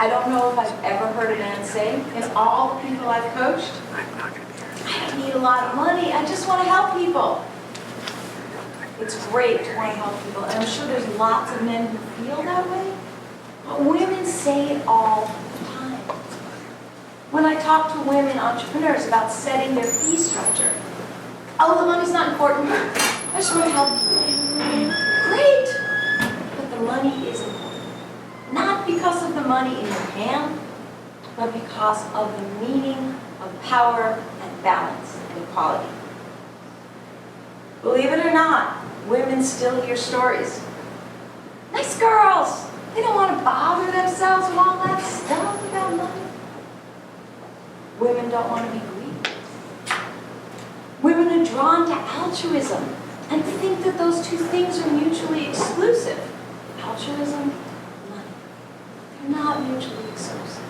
I don't know if I've ever heard a man say, in all the people I've coached, I don't need a lot of money, I just want to help people. It's great to want to help people, and I'm sure there's lots of men who feel that way, but women say it all the time. When I talk to women entrepreneurs about setting their fee structure, oh, the money's not important, I just want to help you. Great, but the money is important. Not because of the money in your hand, but because of the meaning of power and balance and equality. Believe it or not, women still hear stories. Nice girls, they don't want to bother themselves with all that stuff about money. Women don't want to be greedy. Women are drawn to altruism and think that those two things are mutually exclusive. Altruism, money. They're not mutually exclusive.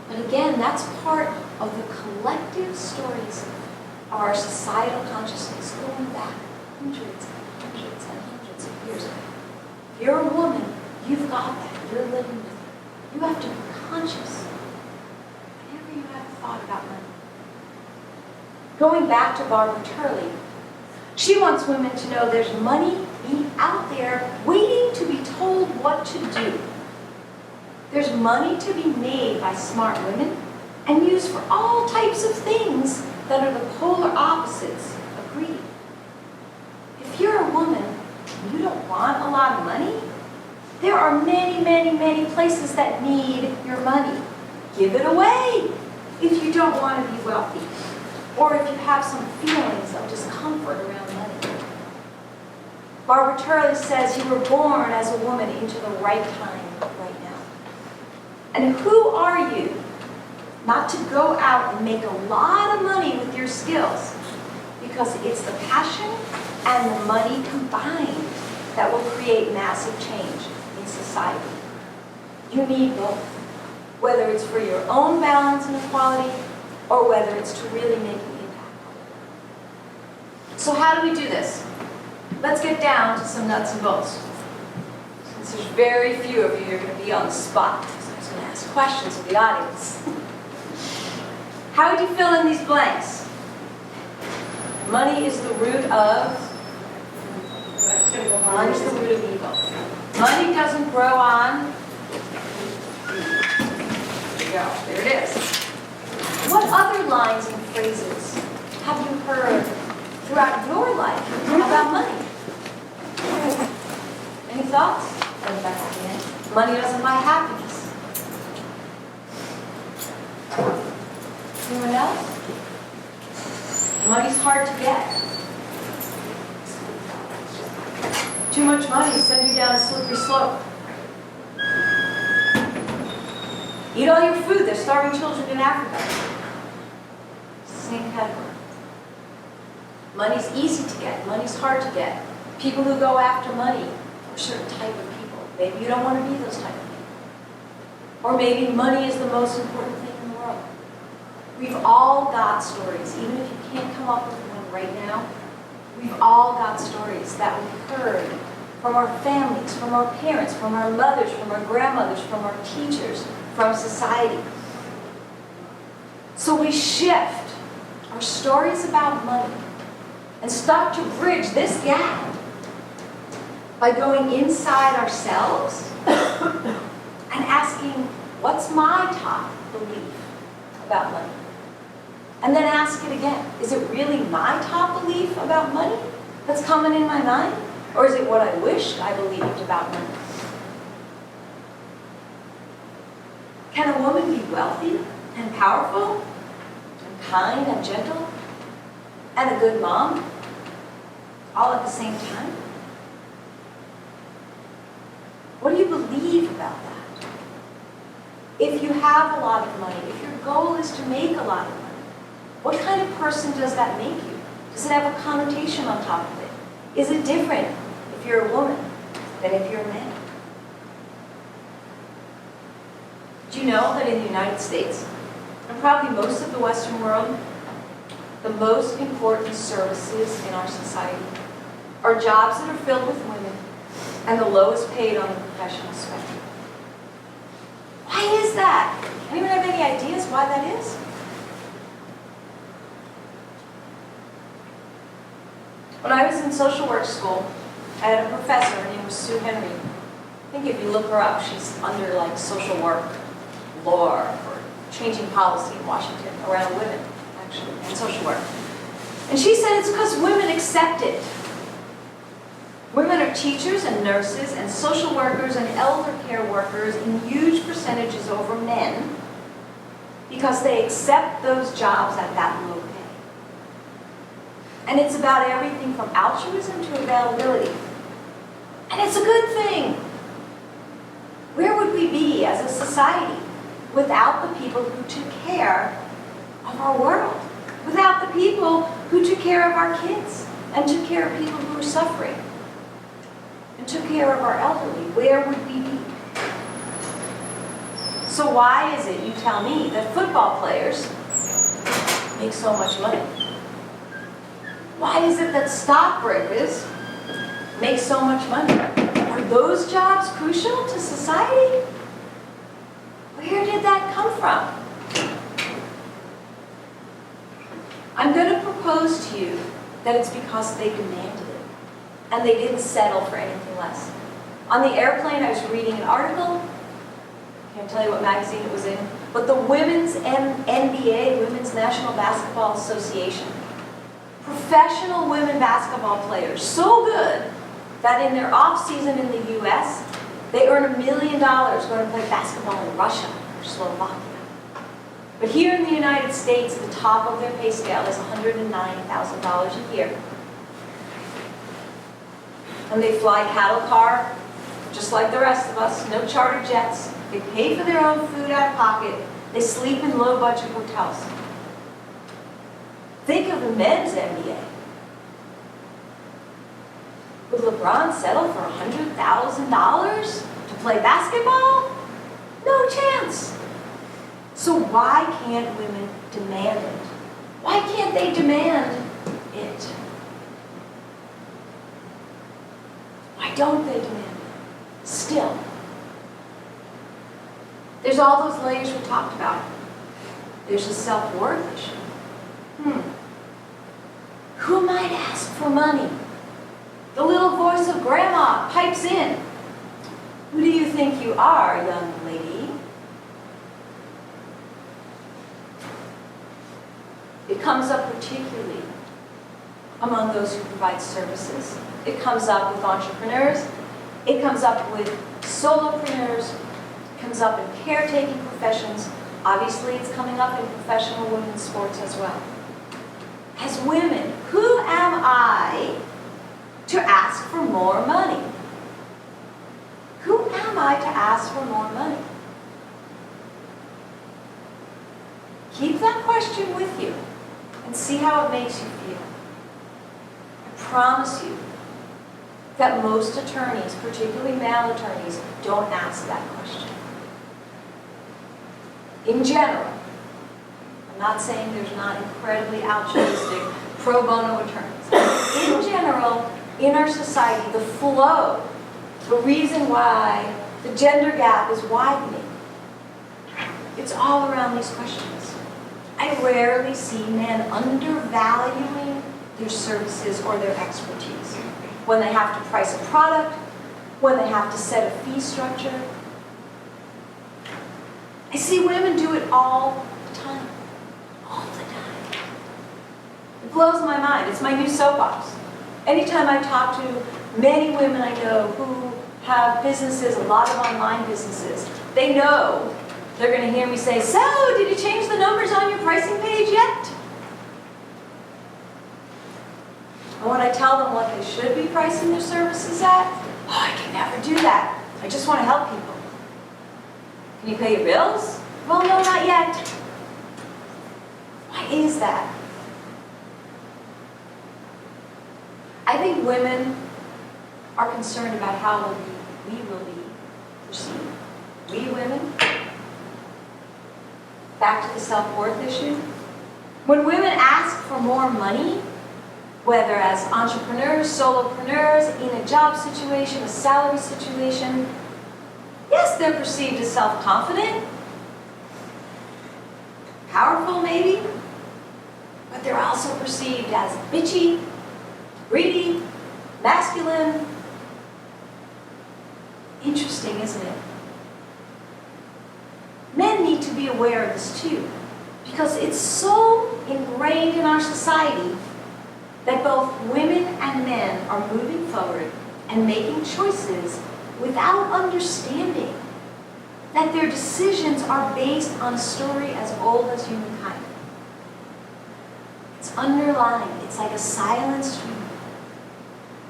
But again, that's part of the collective stories of our societal consciousness going back hundreds and hundreds and hundreds of years. If you're a woman, you've got that. You're living with it. You have to be conscious whenever you have a thought about money. Going back to Barbara Turley, she wants women to know there's money out there waiting to be told what to do. There's money to be made by smart women and used for all types of things that are the polar opposites of greedy. If you're a woman and you don't want a lot of money, there are many, many, many places that need your money. Give it away if you don't want to be wealthy, or if you have some feelings of discomfort around money. Barbara Turley says you were born as a woman into the right time right now. And who are you not to go out and make a lot of money with your skills? Because it's the passion and the money combined that will create massive change in society. You need both, whether it's for your own balance and equality, or whether it's to really make an impact. So how do we do this? Let's get down to some nuts and bolts. Since there's very few of you who are going to be on the spot, so I'm just going to ask questions of the audience. How would you fill in these blanks? Money is the root of... Money is the root of evil. Money doesn't grow on... There you go. There it is. What other lines and phrases have you heard throughout your life about money? Any thoughts? Money doesn't buy happiness. Anyone else? Money's hard to get. Too much money sends you down a slippery slope. Eat all your food. There's starving children in Africa. Same category. Money's easy to get. Money's hard to get. People who go after money are a certain type of people. Maybe you don't want to be those type of people. Or maybe money is the most important thing in the world. We've all got stories. Even if you can't come up with one right now, we've all got stories that we've heard from our families, from our parents, from our mothers, from our grandmothers, from our teachers, from society. So we shift our stories about money and start to bridge this gap by going inside ourselves and asking, what's my top belief about money? And then ask it again, is it really my top belief about money that's coming in my mind? Or is it what I wished I believed about money? Can a woman be wealthy and powerful and kind and gentle and a good mom all at the same time? What do you believe about that? If you have a lot of money, if your goal is to make a lot of money, what kind of person does that make you? Does it have a connotation on top of it? Is it different if you're a woman than if you're a man? Do you know that in the United States, and probably most of the Western world, the most important services in our society are jobs that are filled with women and the lowest paid on the professional spectrum? Why is that? Anyone have any ideas why that is? When I was in social work school, I had a professor, her name was Sue Henry. I think if you look her up, she's under like social work law or changing policy in Washington around women, actually, and social work. And she said it's because women accept it. Women are teachers and nurses and social workers and elder care workers in huge percentages over men because they accept those jobs at that low pay. And it's about everything from altruism to availability. And it's a good thing. Where would we be as a society without the people who took care of our world? Without the people who took care of our kids and took care of people who were suffering and took care of our elderly? Where would we be? So why is it, you tell me, that football players make so much money? Why is it that stockbrokers make so much money? Are those jobs crucial to society? Where did that come from? I'm going to propose to you that it's because they demanded it, and they didn't settle for anything less. On the airplane, I was reading an article, I can't tell you what magazine it was in, but the Women's NBA, Women's National Basketball Association, professional women basketball players, so good that in their off-season in the U.S., they earn $1 million going to play basketball in Russia or Slovakia. But here in the United States, the top of their pay scale is $109,000 a year. And they fly cattle car, just like the rest of us, no charter jets. They pay for their own food out of pocket. They sleep in low-budget hotels. Think of the men's NBA. Would LeBron settle for $100,000 to play basketball? No chance. So why can't women demand it? Why can't they demand it? Why don't they demand it? Still. There's all those layers we talked about. There's a self-worth issue. Who might ask for money? The little voice of grandma pipes in. Who do you think you are, young lady? It comes up particularly among those who provide services. It comes up with entrepreneurs. It comes up with solopreneurs. It comes up in caretaking professions. Obviously, it's coming up in professional women's sports as well. As women, who am I to ask for more money? Who am I to ask for more money? Keep that question with you and see how it makes you feel. I promise you that most attorneys, particularly male attorneys, don't ask that question. In general, I'm not saying there's not incredibly altruistic pro bono attorneys. In general, in our society, the flow, the reason why the gender gap is widening, it's all around these questions. I rarely see men undervaluing their services or their expertise. When they have to price a product, when they have to set a fee structure. I see women do it all the time. All the time. It blows my mind. It's my new soapbox. Anytime I talk to many women I know who have businesses, a lot of online businesses, they know they're going to hear me say, so, did you change the numbers on your pricing page yet? And when I tell them what they should be pricing their services at, oh, I can never do that. I just want to help people. Can you pay your bills? Well, no, not yet. Why is that? I think women are concerned about how we will be perceived. We women. Back to the self-worth issue. When women ask for more money, whether as entrepreneurs, solopreneurs, in a job situation, a salary situation, Yes, they're perceived as self-confident, powerful maybe, but they're also perceived as bitchy, greedy, masculine. Interesting, isn't it? Men need to be aware of this too, because it's so ingrained in our society that both women and men are moving forward and making choices without understanding that their decisions are based on a story as old as humankind. It's underlying. It's like a silent stream.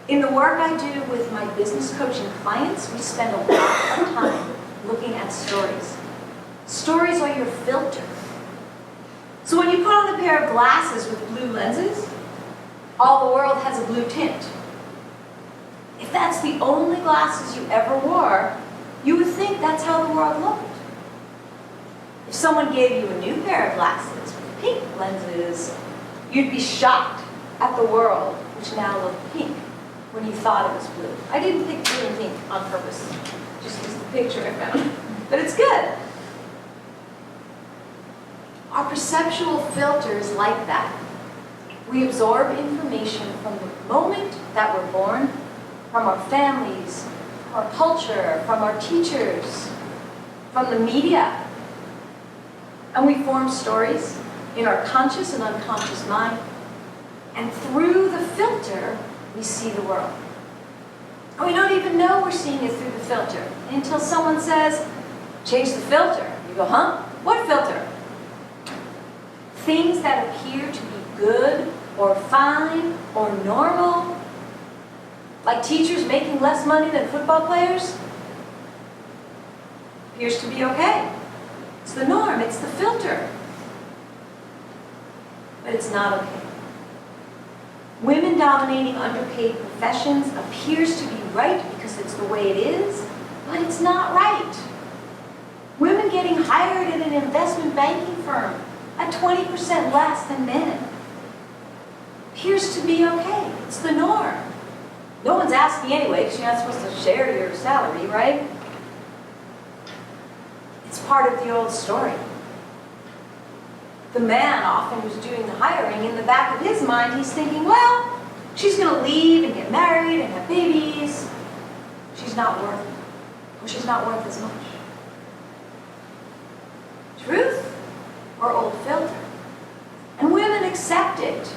In the work I do with my business coaching clients, we spend a lot of time looking at stories. Stories are your filter. So when you put on a pair of glasses with blue lenses, all the world has a blue tint. If that's the only glasses you ever wore, you would think that's how the world looked. If someone gave you a new pair of glasses with pink lenses, you'd be shocked at the world, which now looked pink when you thought it was blue. I didn't pick blue and pink on purpose, just as the picture I found, but it's good. Our perceptual filter is like that. We absorb information from the moment that we're born, from our families, from our culture, from our teachers, from the media. And we form stories in our conscious and unconscious mind. And through the filter, we see the world. And we don't even know we're seeing it through the filter until someone says, change the filter. You go, huh? What filter? Things that appear to be good or fine or normal, like teachers making less money than football players, appears to be okay. It's the norm, it's the filter. But it's not okay. Women dominating underpaid professions appears to be right because it's the way it is, but it's not right. Women getting hired in an investment banking firm at 20% less than men appears to be okay. It's the norm. No one's asking anyway because you're not supposed to share your salary, right? It's part of the old story. The man often who's doing the hiring, in the back of his mind, he's thinking, well, she's going to leave and get married and have babies. She's not worth it. Or she's not worth as much. Truth or old filter? And women accept it.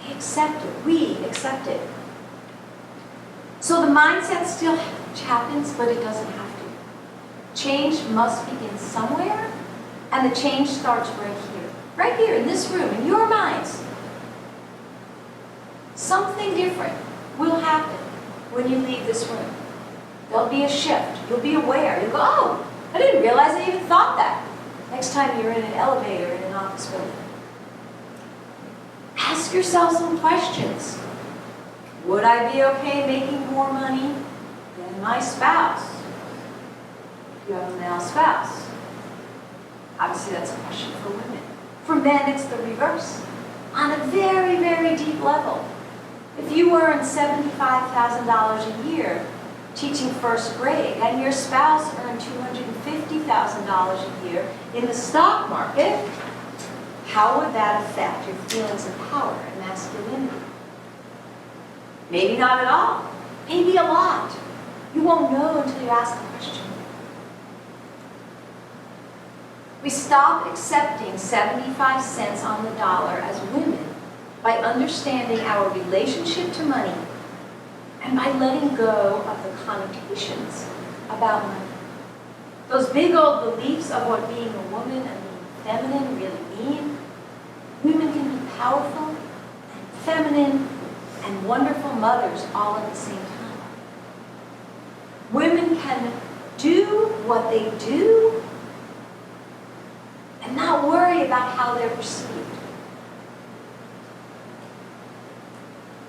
They accept it. We accept it. So the mindset still happens, but it doesn't have to. Change must begin somewhere, and the change starts right here in this room, in your minds. Something different will happen when you leave this room. There'll be a shift. You'll be aware. You'll go, oh, I didn't realize I even thought that. Next time you're in an elevator in an office building. Ask yourself some questions. Would I be okay making more money than my spouse? If you have a male spouse. Obviously, that's a question for women. For men, it's the reverse. On a very, very deep level. If you earn $75,000 a year teaching first grade, and your spouse earned $250,000 a year in the stock market, how would that affect your feelings of power and masculinity? Maybe not at all. Maybe a lot. You won't know until you ask the question. We stop accepting 75 cents on the dollar as women by understanding our relationship to money and by letting go of the connotations about money. Those big old beliefs of what being a woman and being feminine really mean. Women can be powerful and feminine and wonderful mothers all at the same time. Women can do what they do and not worry about how they're perceived.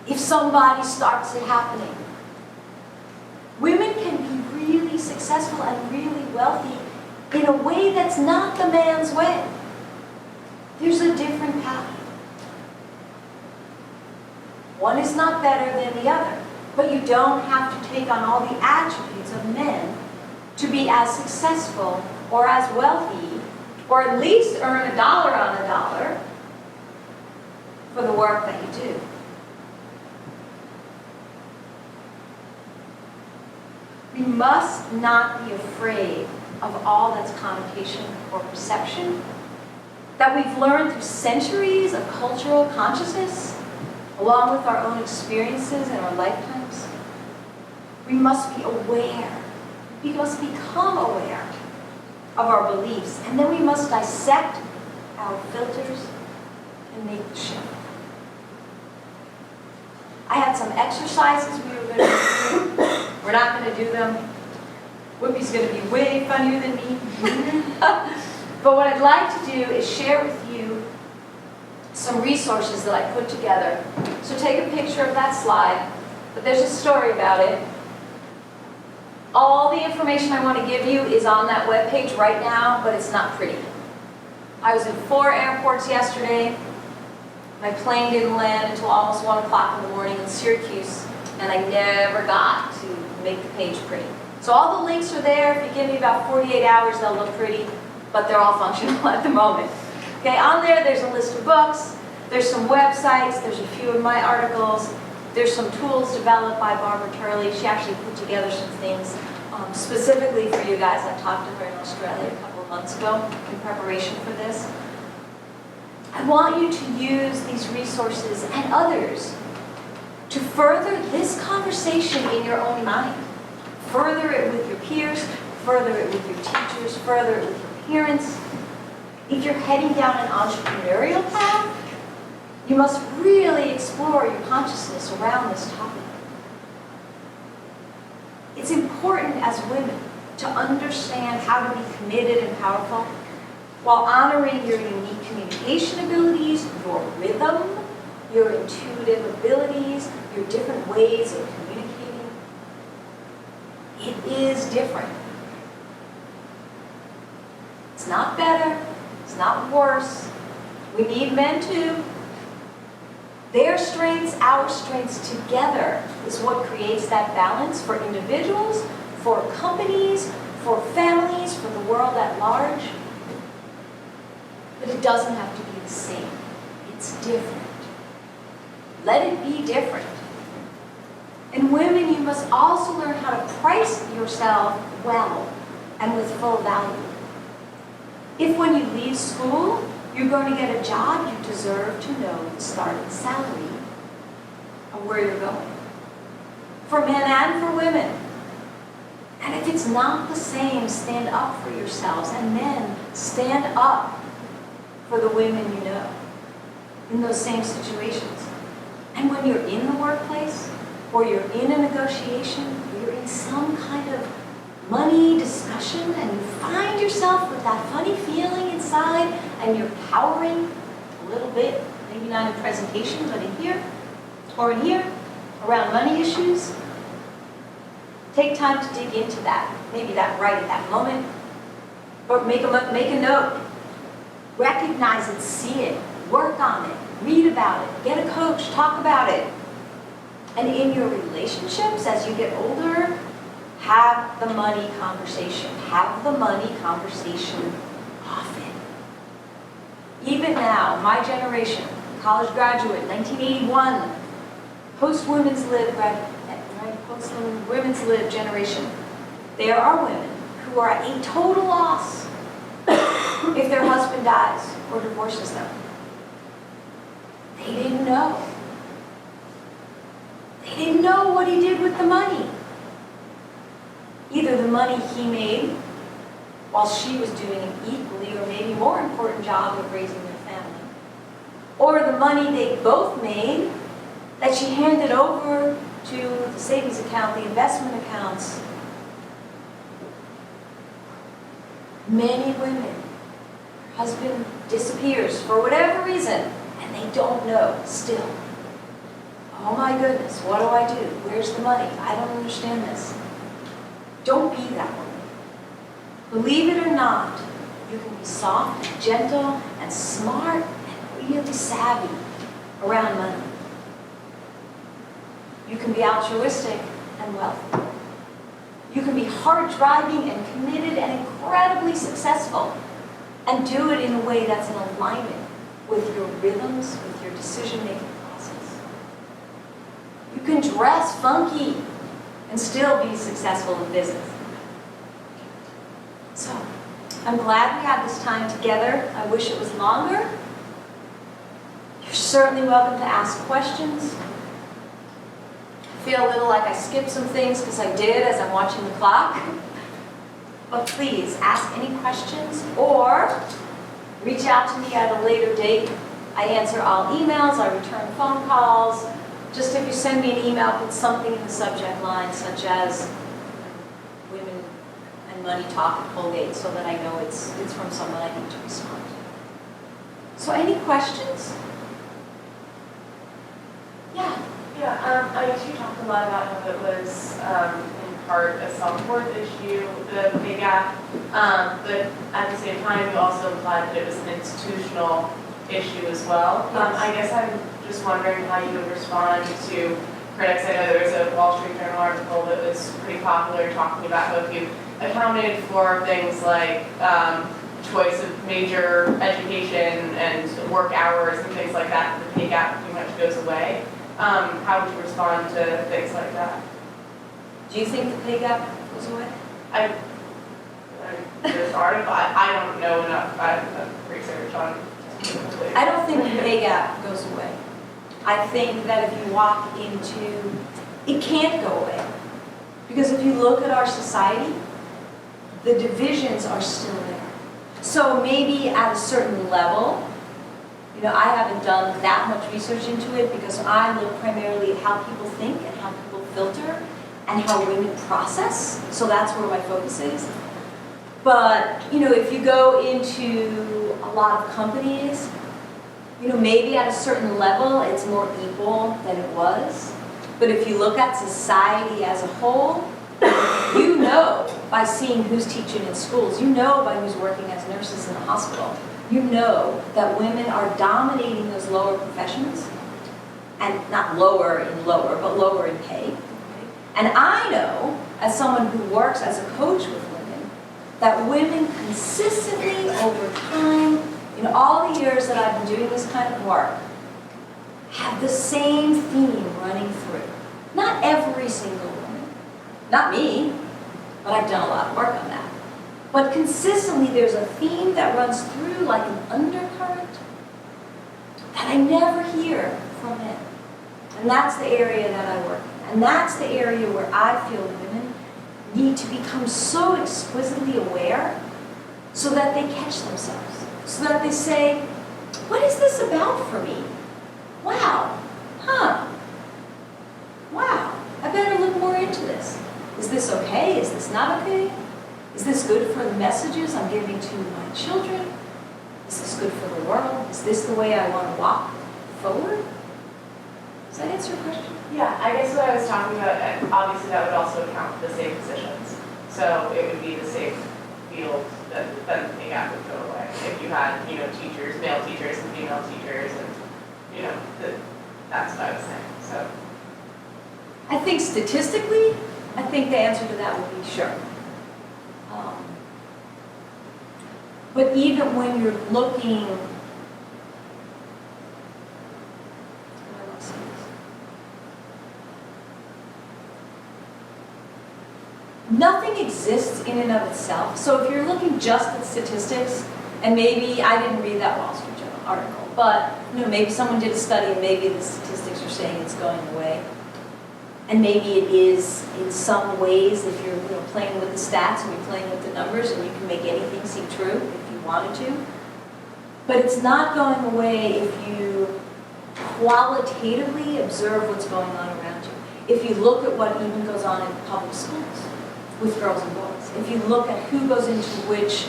If somebody starts it happening, women can be really successful and really wealthy in a way that's not the man's way. There's a different path. One is not better than the other, but you don't have to take on all the attributes of men to be as successful or as wealthy, or at least earn $1 on a dollar for the work that you do. We must not be afraid of all that's connotation or perception that we've learned through centuries of cultural consciousness, along with our own experiences in our lifetimes. We must be aware. We must become aware of our beliefs, and then we must dissect our filters and make the shift. I had some exercises we were going to do. We're not going to do them. Whoopi's going to be way funnier than me. But what I'd like to do is share with you some resources that I put together. So take a picture of that slide, but there's a story about it. All the information I want to give you is on that webpage right now, but it's not pretty. I was in 4 airports yesterday. My plane didn't land until almost 1 o'clock in the morning in Syracuse, and I never got to make the page pretty. So all the links are there. If you give me about 48 hours, they'll look pretty, but they're all functional at the moment. Okay, on there's a list of books, there's some websites, there's a few of my articles, there's some tools developed by Barbara Turley. She actually put together some things specifically for you guys. I talked to her in Australia a couple of months ago in preparation for this. I want you to use these resources and others to further this conversation in your own mind. Further it with your peers, further it with your teachers, further it with your parents. If you're heading down an entrepreneurial path, you must really explore your consciousness around this topic. It's important as women to understand how to be committed and powerful while honoring your unique communication abilities, your rhythm, your intuitive abilities, your different ways of communicating. It is different. It's not better. It's not worse. We need men too. Their strengths, our strengths together is what creates that balance for individuals, for companies, for families, for the world at large. But it doesn't have to be the same. It's different. Let it be different. And women, you must also learn how to price yourself well and with full value. If when you leave school, you're going to get a job, you deserve to know the starting salary of where you're going. For men and for women. And if it's not the same, stand up for yourselves. And men, stand up for the women you know in those same situations. And when you're in the workplace, or you're in a negotiation, or you're in some kind of money discussion, and you find yourself with that funny feeling inside, and you're cowering a little bit, maybe not in presentation, but in here, or in here, around money issues, take time to dig into that. Maybe that right at that moment, or make a note. Recognize it, see it, work on it, read about it, get a coach, talk about it. And in your relationships, as you get older, have the money conversation. Have the money conversation often. Even now, my generation, college graduate, 1981, post-women's lib generation, there are women who are at a total loss if their husband dies or divorces them. They didn't know. They didn't know what he did with the money. Either the money he made while she was doing an equally or maybe more important job of raising their family, or the money they both made that she handed over to the savings account, the investment accounts. Many women, her husband disappears for whatever reason, and they don't know still. Oh my goodness, what do I do? Where's the money? I don't understand this. Don't be that woman. Believe it or not, you can be soft and gentle and smart and really savvy around money. You can be altruistic and wealthy. You can be hard-driving and committed and incredibly successful and do it in a way that's in alignment with your rhythms, with your decision-making process. You can dress funky and still be successful in business. So, I'm glad we had this time together. I wish it was longer. You're certainly welcome to ask questions. I feel a little like I skipped some things because I did as I'm watching the clock. But please, ask any questions or reach out to me at a later date. I answer all emails, I return phone calls. Just if you send me an email, put something in the subject line, such as women and money talk at Colgate, so that I know it's from someone I need to respond to. So any questions? Yeah. Yeah, I guess you talked a lot about how it was in part a self-worth issue, the pay gap, but at the same time you also implied that it was an institutional issue as well. Yes. I guess I'm just wondering how you would respond to critics. I know there was a Wall Street Journal article that was pretty popular talking about how if you accounted for things like choice of major education and work hours and things like that, the pay gap pretty much goes away. How would you respond to things like that? Do you think the pay gap goes away? This article, I don't know enough. I have research on. I don't think the pay gap goes away. I think that if you walk into, it can't go away. Because if you look at our society, the divisions are still there. So maybe at a certain level, I haven't done that much research into it because I look primarily at how people think and how people filter and how women process. So that's where my focus is. But, if you go into a lot of companies, maybe at a certain level it's more equal than it was. But if you look at society as a whole, by seeing who's teaching in schools, by who's working as nurses in a hospital, that women are dominating those lower professions, and not lower in lower, but lower in pay. And I know, as someone who works as a coach with women, that women consistently over time, in all the years that I've been doing this kind of work, have the same theme running through. Not every single woman, not me, but I've done a lot of work on that. But consistently there's a theme that runs through like an undercurrent that I never hear from men. And that's the area that I work in. And that's the area where I feel women need to become so exquisitely aware so that they catch themselves. So that they say, what is this about for me? Wow. Wow. I better look more into this. Is this okay? Is this not okay? Is this good for the messages I'm giving to my children? Is this good for the world? Is this the way I want to walk forward? Does that answer your question? Yeah, I guess what I was talking about, obviously that would also account for the same positions. So it would be the same field that then the pay gap would go away. If you had, teachers, male teachers and female teachers, and, that's what I was saying, so. I think statistically, I think the answer to that would be sure. But even when you're looking, nothing exists in and of itself. So if you're looking just at statistics, and maybe I didn't read that Wall Street Journal article, but maybe someone did a study and maybe the statistics are saying it's going away. And maybe it is in some ways if you're playing with the stats and you're playing with the numbers and you can make anything seem true if you wanted to. But it's not going away if you qualitatively observe what's going on around you. If you look at what even goes on in public schools with girls and boys. If you look at who goes into which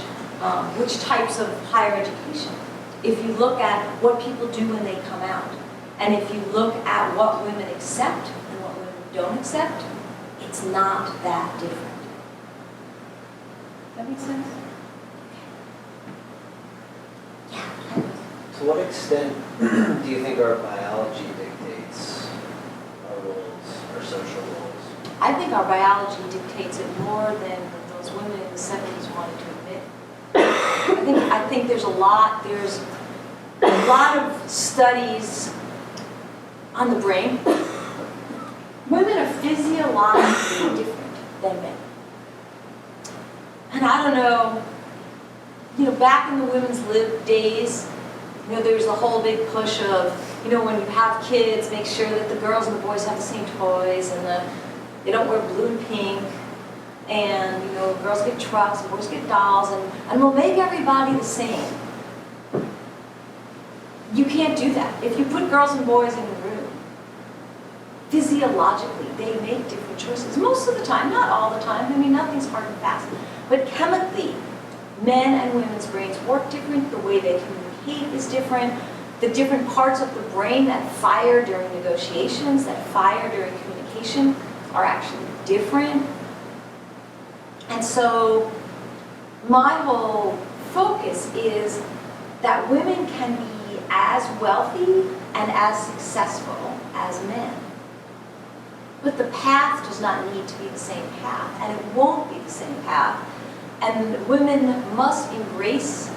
types of higher education. If you look at what people do when they come out. And if you look at what women accept don't accept, it's not that different. That makes sense? Yeah. To what extent do you think our biology dictates our roles, our social roles? I think our biology dictates it more than those women in the 70s wanted to admit. I think there's a lot of studies on the brain. Women are physiologically different than men. And I don't know, back in the women's lib days, there was a whole big push of, when you have kids, make sure that the girls and the boys have the same toys, and they don't wear blue and pink, and girls get trucks and boys get dolls, and we'll make everybody the same. You can't do that. If you put girls and boys in a room, physiologically, they make different choices. Most of the time, not all the time. Nothing's hard and fast. But chemically, men and women's brains work different. The way they communicate is different. The different parts of the brain that fire during negotiations, that fire during communication, are actually different. And so my whole focus is that women can be as wealthy and as successful as men. But the path does not need to be the same path, and it won't be the same path. And women must embrace,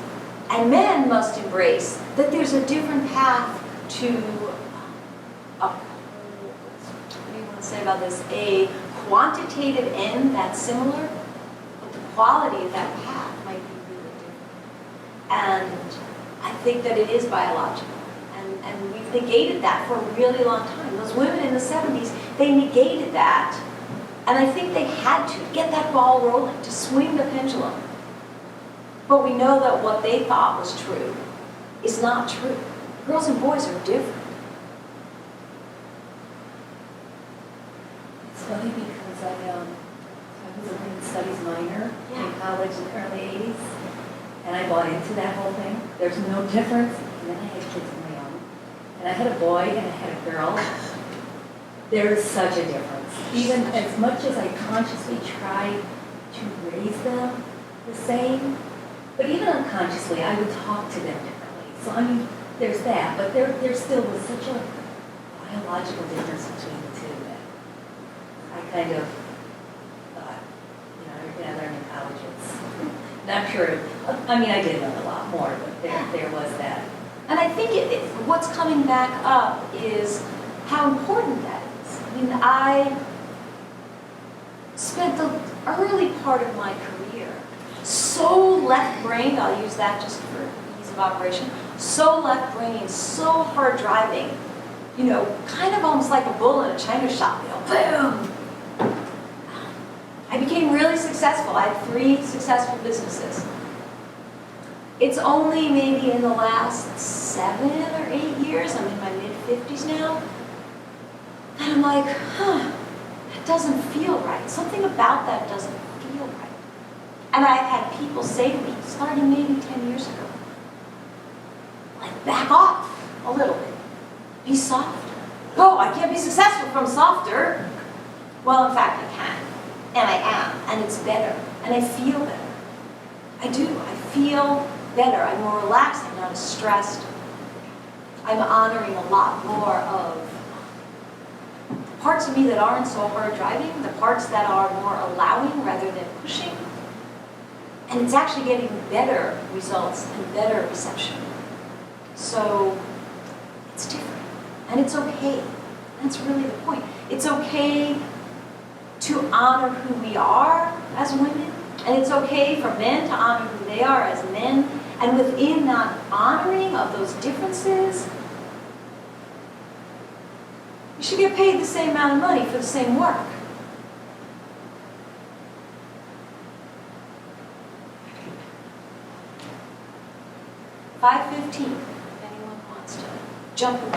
and men must embrace, that there's a different path to, what do you want to say about this? A quantitative end that's similar, but the quality of that path might be really different. And I think that it is biological. And we've negated that for a really long time. Those women in the 70s, they negated that. And I think they had to get that ball rolling, to swing the pendulum. But we know that what they thought was true is not true. Girls and boys are different. It's funny because I was a women's studies minor in college in the early 80s, and I bought into that whole thing. There's no difference. And then I had kids of my own. And I had a boy and I had a girl. There is such a difference. Even as much as I consciously try to raise them the same, but even unconsciously, I would talk to them differently. So there's that, but there still was such a biological difference between the two that I kind of thought, you're going to learn in college. Not sure. I did learn a lot more, but there was that. And I think what's coming back up is how important that is. I spent the early part of my career so left-brained, I'll use that just for ease of operation, so left-brained, so hard driving, kind of almost like a bull in a china shop, boom! I became really successful. I had 3 successful businesses. It's only maybe in the last 7 or 8 years, I'm in my mid-50s now, and I'm like, that doesn't feel right. Something about that doesn't feel right. And I've had people say to me, starting maybe 10 years ago, like, back off a little bit. Be softer. Oh, I can't be successful if I'm softer. Well, in fact, I can. And I am. And it's better. And I feel better. I do. I feel better. I'm more relaxed. I'm not as stressed. I'm honoring a lot more of the parts of me that aren't so hard driving, the parts that are more allowing rather than pushing. And it's actually getting better results and better reception. So it's different. And it's okay. That's really the point. It's okay to honor who we are as women. And it's okay for men to honor who they are as men. And within that honoring of those differences, you should get paid the same amount of money for the same work. $5.15, if anyone wants to jump in.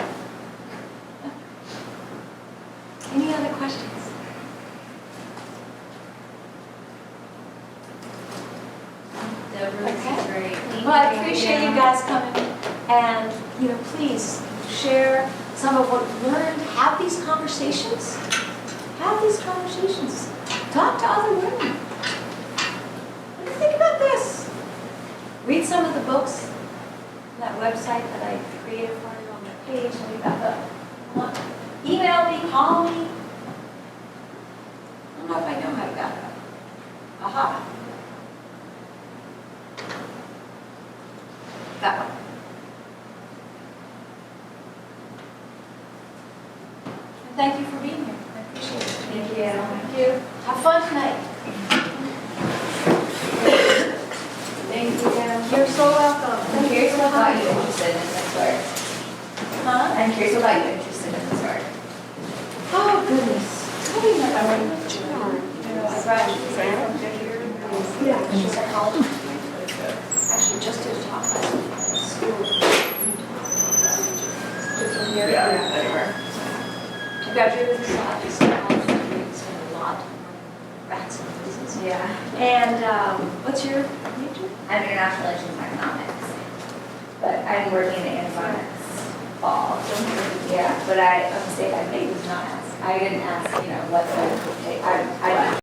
Any other questions? Deborah, this is great. Thank Well, I you. appreciate you guys coming, and please share some of what you learned. Have these conversations. Have these conversations. Talk to other women. What do you think about this? Read some of the books on that website that I created for you on the page. Email me, call me. know how to back up. Aha. That one. And thank you for being here. I appreciate it. Thank you. Thank you. Have fun tonight. Thank you. You're so welcome. I'm curious what got you interested in this work. Huh? I'm curious what got you interested in this work. Oh, goodness. Probably not. I went to I graduated from Figure. Yeah. Psychology. Actually, just did a talk last week at school. Just from here. Anywhere. I graduated with a psychology degree, spent a lot on rats and diseases. Yeah. And what's your major? I'm international relations and economics, but I'm working in Amazon next fall. Yeah, but I, a mistake I made was not ask. I didn't ask, what the, I